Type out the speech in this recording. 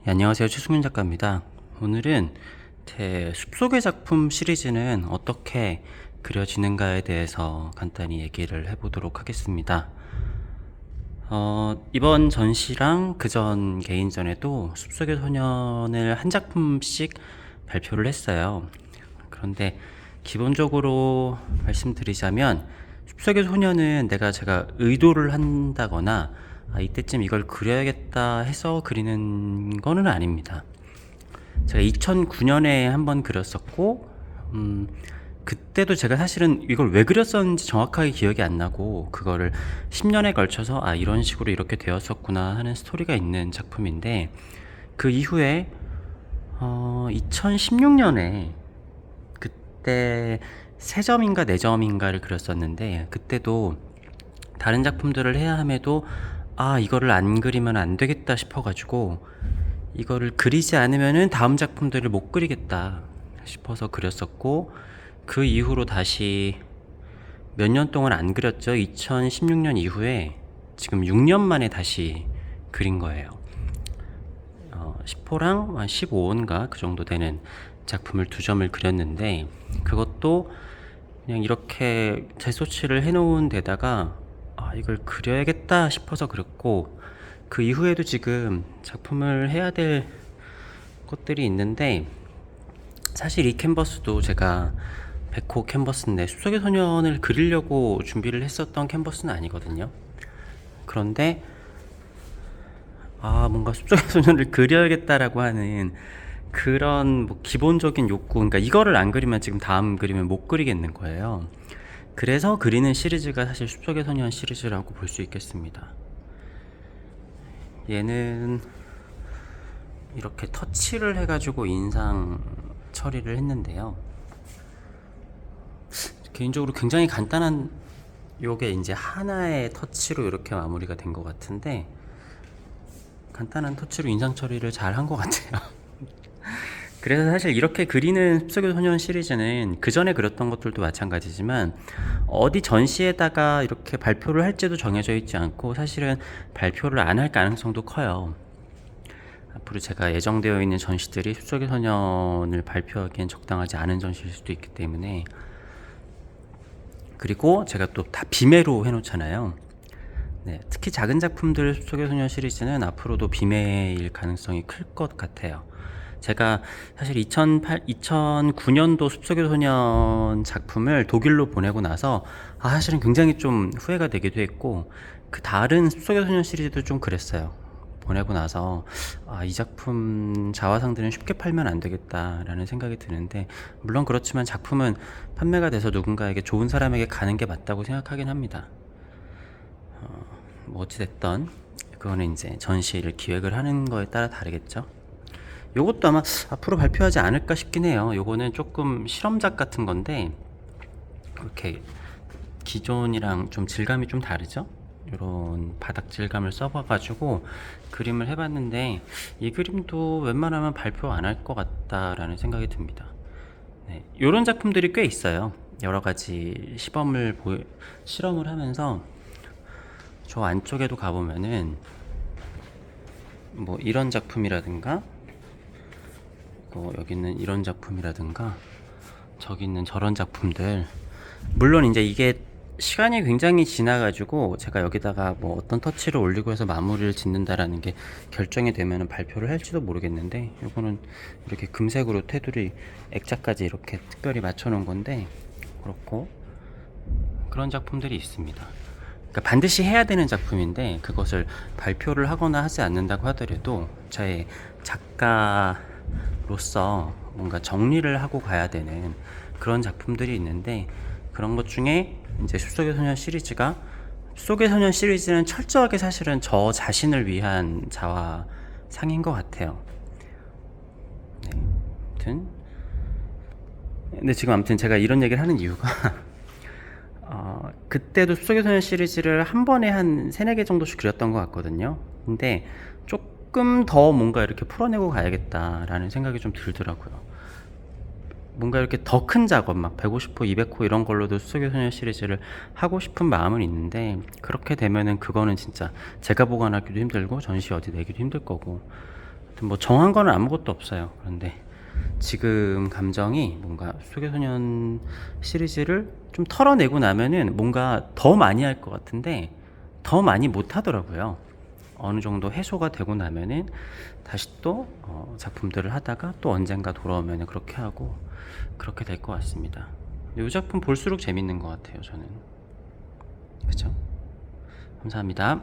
네, 안녕하세요. 최승윤 작가입니다. 오늘은 제 숲속의 작품 시리즈는 어떻게 그려지는가에 대해서 간단히 얘기를 해보도록 하겠습니다. 이번 전시랑 그전 개인전에도 숲속의 소년을 한 작품씩 발표를 했어요. 그런데 기본적으로 말씀드리자면 숲속의 소년은 제가 의도를 한다거나 이때쯤 이걸 그려야겠다 해서 그리는 거는 아닙니다. 제가 2009년에 한번 그렸었고 그때도 제가 사실은 이걸 왜 그렸었는지 정확하게 기억이 안 나고 그거를 10년에 걸쳐서 이런 식으로 이렇게 되었었구나 하는 스토리가 있는 작품인데, 그 이후에 2016년에 그때 3점인가 4점인가를 그렸었는데, 그때도 다른 작품들을 해야 함에도 이거를 안 그리면 안 되겠다 싶어가지고 이거를 그리지 않으면은 다음 작품들을 못 그리겠다 싶어서 그렸었고, 그 이후로 다시 몇 년 동안 안 그렸죠. 2016년 이후에 지금 6년 만에 다시 그린 거예요. 10호랑 15호인가 그 정도 되는 작품을 2점을 그렸는데, 그것도 그냥 이렇게 재소치를 해놓은 데다가 이걸 그려야겠다 싶어서 그렸고, 그 이후에도 지금 작품을 해야 될 것들이 있는데, 사실 이 캔버스도 제가 100호 캔버스인데 숲속의 소년을 그리려고 준비를 했었던 캔버스는 아니거든요. 그런데 뭔가 숲속의 소년을 그려야겠다라고 하는 그런 기본적인 욕구, 그러니까 이거를 안 그리면 지금 다음 그리면 못 그리겠는 거예요. 그래서 그리는 시리즈가 사실 숲속의 소년 시리즈라고 볼 수 있겠습니다. 얘는 이렇게 터치를 해가지고 인상 처리를 했는데요. 개인적으로 굉장히 간단한, 요게 이제 하나의 터치로 이렇게 마무리가 된 것 같은데, 간단한 터치로 인상 처리를 잘 한 것 같아요. 그래서 사실 이렇게 그리는 숲속의 소년 시리즈는 그 전에 그렸던 것들도 마찬가지지만 어디 전시에다가 이렇게 발표를 할지도 정해져 있지 않고, 사실은 발표를 안 할 가능성도 커요. 앞으로 제가 예정되어 있는 전시들이 숲속의 소년을 발표하기엔 적당하지 않은 전시일 수도 있기 때문에, 그리고 제가 또 다 비매로 해놓잖아요. 네, 특히 작은 작품들 숲속의 소년 시리즈는 앞으로도 비매일 가능성이 클 것 같아요. 제가 사실 2009년도 숲속의 소년 작품을 독일로 보내고 나서 사실은 굉장히 좀 후회가 되기도 했고, 그 다른 숲속의 소년 시리즈도 좀 그랬어요. 보내고 나서 이 작품 자화상들은 쉽게 팔면 안 되겠다라는 생각이 드는데, 물론 그렇지만 작품은 판매가 돼서 누군가에게, 좋은 사람에게 가는 게 맞다고 생각하긴 합니다. 어찌됐든 그거는 이제 전시를 기획을 하는 거에 따라 다르겠죠. 요것도 아마 앞으로 발표하지 않을까 싶긴 해요. 요거는 조금 실험작 같은 건데, 이렇게 기존이랑 좀 질감이 좀 다르죠? 이런 바닥 질감을 써봐가지고 그림을 해봤는데, 이 그림도 웬만하면 발표 안 할 것 같다라는 생각이 듭니다. 네, 이런 작품들이 꽤 있어요. 여러 가지 실험을 하면서 저 안쪽에도 가보면은 뭐 이런 작품이라든가, 여기 있는 이런 작품이라든가, 저기 있는 저런 작품들, 물론 이제 이게 시간이 굉장히 지나가지고 제가 여기다가 뭐 어떤 터치를 올리고 해서 마무리를 짓는다라는 게 결정이 되면 발표를 할지도 모르겠는데, 이거는 이렇게 금색으로 테두리 액자까지 이렇게 특별히 맞춰 놓은 건데, 그렇고 그런 작품들이 있습니다. 그러니까 반드시 해야 되는 작품인데 그것을 발표를 하거나 하지 않는다고 하더라도 저의 작가로서 뭔가 정리를 하고 가야 되는 그런 작품들이 있는데, 그런 것 중에 이제 숲속의 소년 시리즈가, 숲속의 소년 시리즈는 철저하게 사실은 저 자신을 위한 자화상인 것 같아요. 네, 아무튼 근데 지금 아무튼 제가 이런 얘기를 하는 이유가 그때도 숲속의 소년 시리즈를 한 번에 한 3-4개 정도씩 그렸던 것 같거든요. 근데 조금 더 뭔가 이렇게 풀어내고 가야겠다라는 생각이 좀 들더라고요. 뭔가 이렇게 더 큰 작업, 막 150호, 200호 이런 걸로도 숲속의 소년 시리즈를 하고 싶은 마음은 있는데, 그렇게 되면은 그거는 진짜 제가 보관하기도 힘들고 전시 어디 내기도 힘들 거고, 뭐 정한 거는 아무것도 없어요. 그런데 지금 감정이 뭔가 소개소년 시리즈를 좀 털어내고 나면은 뭔가 더 많이 할 것 같은데 더 많이 못 하더라고요. 어느 정도 해소가 되고 나면은 다시 또 작품들을 하다가 또 언젠가 돌아오면은 그렇게 하고 그렇게 될 것 같습니다. 이 작품 볼수록 재밌는 것 같아요, 저는. 그죠? 감사합니다.